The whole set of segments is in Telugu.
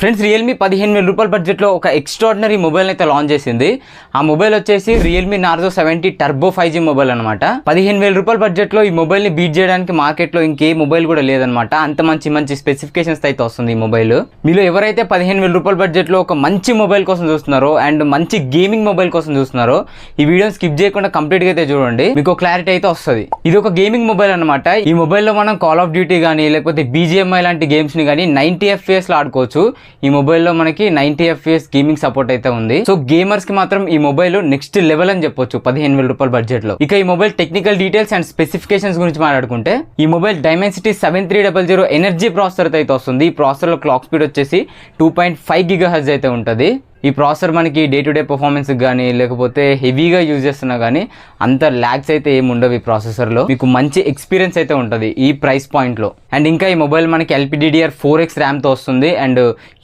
ఫ్రెండ్స్ రియల్మీ 15,000 రూపాయల బడ్జెట్లో ఒక ఎక్స్ట్రాడినరీ మొబైల్ అయితే లాంచ్ చేసింది. ఆ మొబైల్ వచ్చేసి Realme Narzo 70 turbo 5G mobile అనమాట. 15,000 రూపాయల బడ్జెట్లో ఈ మొబైల్ని బీట్ చేయడానికి మార్కెట్లో ఇంకే మొబైల్ కూడా లేదనమాట. అంత మంచి స్పెసిఫికేషన్స్ అయితే వస్తుంది ఈ మొబైల్. మీలో ఎవరైతే 15,000 రూపాయల బడ్జెట్లో ఒక మంచి మొబైల్ కోసం చూస్తున్నారో అండ్ మంచి గేమింగ్ మొబైల్ కోసం చూస్తున్నారో ఈ వీడియోని స్కిప్ చేయకుండా కంప్లీట్గా అయితే చూడండి, మీకు క్లారిటీ అయితే వస్తుంది. ఇది ఒక గేమింగ్ మొబైల్ అనమాట. ఈ మొబైల్లో మనం కాల్ ఆఫ్ డ్యూటీ కానీ లేకపోతే BGMI లాంటి గేమ్స్ని కానీ 90 FPS ఆడుకోవచ్చు. ఈ మొబైల్లో మనకి 90 FPS గేమింగ్ సపోర్ట్ అయితే ఉంది. సో గేమర్స్ కి మాత్రం ఈ మొబైల్ నెక్స్ట్ లెవెల్ అని చెప్పొచ్చు 15,000 రూపాయల బడ్జెట్ లో. ఇక ఈ mobile technical details and specifications గురించి మాట్లాడుకుంటే ఈ మొబైల్ డైమెన్సిటీ 7300 ఎనర్జీ ప్రాసెసర్ అయితే వస్తుంది. ఈ ప్రాసెసర్ లో క్లాక్ స్పీడ్ వచ్చేసి 2.5 GHz అయితే ఉంటుంది. ఈ ప్రాసెసర్ మనకి డే టు డే పర్ఫార్మెన్స్ కానీ లేకపోతే హెవీగా యూజ్ చేస్తున్నా కానీ అంత ల్యాగ్స్ అయితే ఏమి ఉండవు. ఈ ప్రాసెసర్లో మీకు మంచి ఎక్స్పీరియన్స్ అయితే ఉంటుంది ఈ ప్రైస్ పాయింట్లో. అండ్ ఇంకా ఈ మొబైల్ మనకి LPDDR4X ర్యామ్తో వస్తుంది అండ్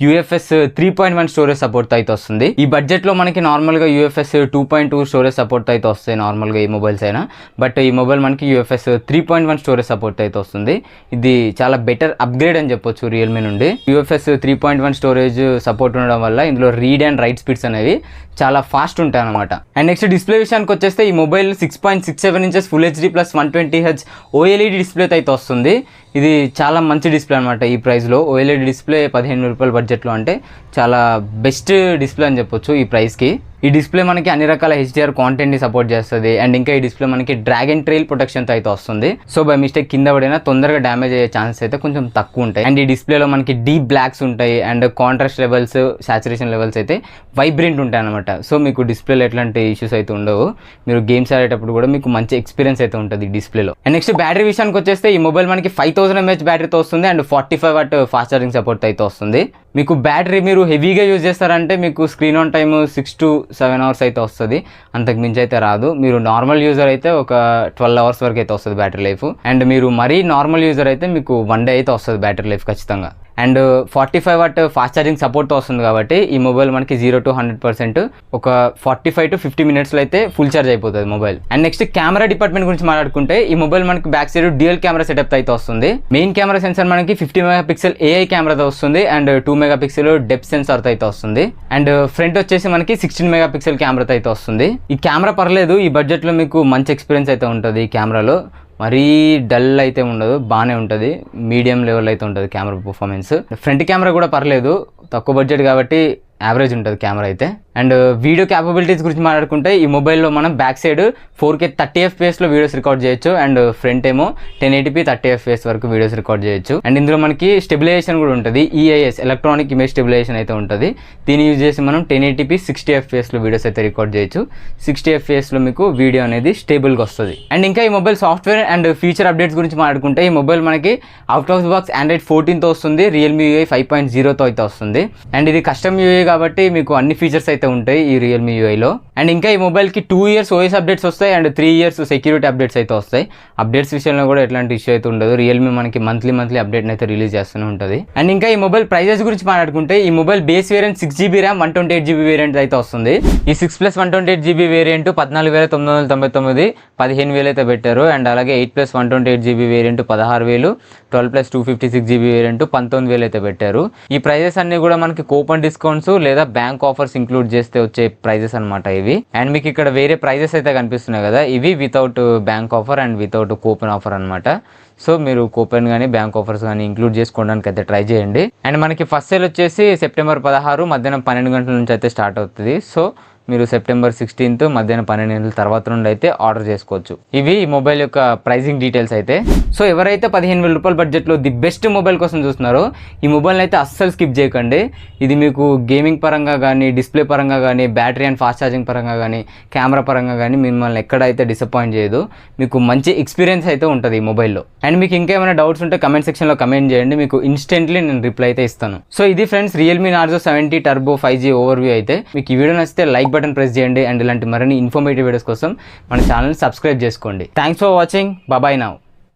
UFS 3.1 స్టోరేజ్ సపోర్ట్ అయితే వస్తుంది. ఈ బడ్జెట్లో మనకి నార్మల్గా UFS 2.2 స్టోరేజ్ సపోర్ట్ అయితే వస్తాయి నార్మల్గా ఈ మొబైల్స్ అయినా. బట్ ఈ మొబైల్ మనకి UFS 3.1 స్టోరేజ్ సపోర్ట్ అయితే వస్తుంది. ఇది చాలా బెటర్ అప్గ్రేడ్ అని చెప్పొచ్చు రియల్మీ నుండి. UFS 3.1 స్టోరేజ్ సపోర్ట్ ఉండడం వల్ల ఇందులో రీడ్ అండ్ రైట్ స్పీడ్స్ అనేవి చాలా ఫాస్ట్ ఉంటాయి అనమాట. అండ్ నెక్స్ట్ డిస్ప్లే విషయానికి వచ్చేస్తే ఈ mobile 6.67 inches full HD plus 120Hz OLED display అయితే వస్తుంది. ఇది చాలా మంచి డిస్ప్లే అనమాట. ఈ ప్రైస్లో OLED డిస్ప్లే 15,000 రూపాయల బడ్జెట్లో అంటే చాలా బెస్ట్ డిస్ప్లే అని చెప్పొచ్చు ఈ ప్రైస్కి. ఈ డిస్ప్లే మనకి అన్ని రకాల HDR కాంటెంట్ని సపోర్ట్ చేస్తుంది. అండ్ ఇంకా ఈ డిస్ప్లే మనకి డ్రాగన్ ట్రైల్ ప్రొటెక్షన్తో అయితే వస్తుంది. సో బై మిస్టేక్ కింద పడినా తొందరగా డ్యామేజ్ అయ్యే ఛాన్సెస్ అయితే కొంచెం తక్కువ ఉంటాయి. అండ్ ఈ డిస్ప్లేలో మనకి డీప్ బ్లాక్స్ ఉంటాయి and contrast levels, saturation levels అయితే వైబ్రెంట్ ఉంటాయి అనమాట. సో మీకు డిస్ప్లేలో ఎట్లాంటి ఇష్యూస్ అయితే ఉండవు. మీరు గేమ్స్ ఆడేటప్పుడు కూడా మీకు మంచి ఎక్స్పీరియన్స్ అయితే ఉంటుంది ఈ డిస్ప్లేలో. అండ్ నెక్స్ట్ బ్యాటరీ విషయానికి వచ్చేస్తే ఈ మొబైల్ మనకి 5000 mAh బ్యాటరీతో వస్తుంది and 45 watt fast charging support అయితే వస్తుంది. మీకు బ్యాటరీ మీరు హెవీగా యూజ్ చేస్తారంటే మీకు screen on time 6 to 7 hours అయితే వస్తుంది. అంతకు మించి అయితే రాదు. మీరు నార్మల్ యూజర్ అయితే ఒక 12 hours వరకు అయితే వస్తుంది బ్యాటరీ లైఫ్. అండ్ మీరు మరీ నార్మల్ యూజర్ అయితే మీకు 1 day అయితే వస్తుంది బ్యాటరీ లైఫ్ ఖచ్చితంగా. అండ్ 45 watt ఫాస్ట్ ఛార్జింగ్ సపోర్ట్తో వస్తుంది కాబట్టి ఈ మొబైల్ మనకి 0 to 100% ఒక 45 to 50 minutesలో అయితే ఫుల్ ఛార్జ్ అయిపోతుంది mobile. And next camera department గురించి మాట్లాడుకుంటే ఈ మొబైల్ మనకి back side dual camera setup అయితే వస్తుంది. మెయిన్ కెమెరా సెన్సార్ మనకి 50 MP AI కెమెరాతో వస్తుంది అండ్ 2 MP డెప్త్ సెన్సార్తో అయితే వస్తుంది. అండ్ ఫ్రంట్ వచ్చేసి మనకి 16 MP కెమెరాతో అయితే వస్తుంది. ఈ కెమెరా పర్లేదు, ఈ బడ్జెట్లో మీకు మంచి ఎక్స్పీరియన్స్ అయితే ఉంటుంది. ఈ కెమెరాలో మరీ డల్ అయితే ఉండదు, బాగానే ఉంటుంది. మీడియం లెవెల్ అయితే ఉంటుంది కెమెరా పర్ఫార్మెన్స్. ఫ్రంట్ కెమెరా కూడా పర్లేదు, తక్కువ బడ్జెట్ కాబట్టి యావరేజ్ ఉంటుంది కెమెరా అయితే. అండ్ వీడియో క్యాపబిలిటీస్ గురించి మాట్లాడుకుంటే ఈ మొబైల్లో మనం బ్యాక్ సైడ్ 4K 30 FPSలో వీడియోస్ రికార్డ్ చేయొచ్చు అండ్ ఫ్రంట్ ఏమో 1080p 30 FPS వరకు వీడియోస్ రికార్డ్ చేయొచ్చు. అండ్ ఇందులో మనకి స్టెబిలైజేషన్ కూడా ఉంటుంది. EIS ఎలక్ట్రానిక్ ఇమేజ్ స్టెబిలైజేషన్ అయితే ఉంటుంది. దీన్ని యూజ్ చేసి మనం 1080p 60 FPSలో వీడియోస్ అయితే రికార్డ్ చేయొచ్చు. 60 FPSలో మీకు వీడియో అనేది స్టేబుల్గా వస్తుంది. అండ్ ఇంకా ఈ mobile software and feature updates గురించి మాట్లాడుకుంటే ఈ మొబైల్ మనకి out of the box Android 14తో వస్తుంది. Realme UI 5.0తో అయితే వస్తుంది. అండ్ ఇది కస్టమ్ UI కాబట్టి మీకు అన్ని ఫీచర్స్ అయితే ఉంటాయి ఈ Realme UI లో. అండ్ ఇంకా ఈ మొబైల్కి 2 years OS అప్డేట్స్ వస్తాయి అండ్ 3 years సెక్యూరిటీ అప్డేట్స్ అయితే వస్తాయి. అప్డేట్స్ విషయంలో కూడా ఎట్లాంటి ఇష్యూ అయితే ఉండదు. Realme మనకి మంత్లీ అప్డేట్ అయితే రిలీజ్ చేస్తూనే ఉంటుంది. అండ్ ఇంకా ఈ మొబైల్ ప్రైజెస్ గురించి మాట్లాడుకుంటే ఈ mobile base variant 6GB RAM 128GB variant అయితే వస్తుంది. ఈ 6+128GB వేరియంట్ 14,999, 15,000 అయితే పెట్టారు. అండ్ అలాగే 8+128GB వేరియంట్ 16,000, 12+256GB వేరియంట్ 19,000 అయితే పెట్టారు. ఈ ప్రైజెస్ అన్ని కూడా మనకి కూపన్ డిస్కౌంట్స్ లేదా బ్యాంక్ ఆఫర్స్ ఇంక్లూడ్ చేస్తే వచ్చే ప్రైజెస్ అనమాట ఇవి. అండ్ మీకు ఇక్కడ వేరే ప్రైజెస్ అయితే కనిపిస్తున్నాయి కదా, ఇవి without bank offer and without coupon offer అనమాట. సో మీరు కూపన్ కానీ బ్యాంక్ ఆఫర్స్ కానీ ఇంక్లూడ్ చేసుకోవడానికి అయితే ట్రై చేయండి. అండ్ మనకి ఫస్ట్ సేల్ వచ్చేసి సెప్టెంబర్ 16 మధ్యాహ్నం 12 గంటల నుంచి అయితే స్టార్ట్ అవుతుంది. సో మీరు సెప్టెంబర్ 16 మధ్యాహ్నం 12 గంటల తర్వాత నుండి అయితే ఆర్డర్ చేసుకోవచ్చు. ఇవి ఈ మొబైల్ యొక్క ప్రైజింగ్ డీటెయిల్స్ అయితే. సో ఎవరైతే 15,000 రూపాయల బడ్జెట్లో ది బెస్ట్ మొబైల్ కోసం చూస్తున్నారో ఈ మొబైల్ని అయితే అస్సలు స్కిప్ చేయకండి. ఇది మీకు గేమింగ్ పరంగా కానీ, డిస్ప్లే పరంగా కానీ, బ్యాటరీ అండ్ ఫాస్ట్ ఛార్జింగ్ పరంగా కానీ, కెమెరా పరంగా కానీ మిమ్మల్ని ఎక్కడైతే డిసప్పాయింట్ చేయదు. మీకు మంచి ఎక్స్పీరియన్స్ అయితే ఉంటుంది ఈ మొబైల్లో. అండ్ మీకు ఇంకేమైనా డౌట్స్ ఉంటే కమెంట్ సెక్షన్లో కమెంట్ చేయండి, మీకు ఇన్స్టెంట్లీ నేను రిప్లై అయితే ఇస్తాను. సో ఇది friends Realme Narzo 70 turbo 5G overview అయితే. మీకు ఈ వీడియో నచ్చితే లైక్ బటన్ ప్రెస్ చేయండి అండ్ ఇలాంటి మరిన్ని ఇన్ఫర్మేటివ్ వీడియోస్ కోసం మన ఛానల్ని సబ్స్క్రైబ్ చేసుకోండి. Thanks for watching. Bye now.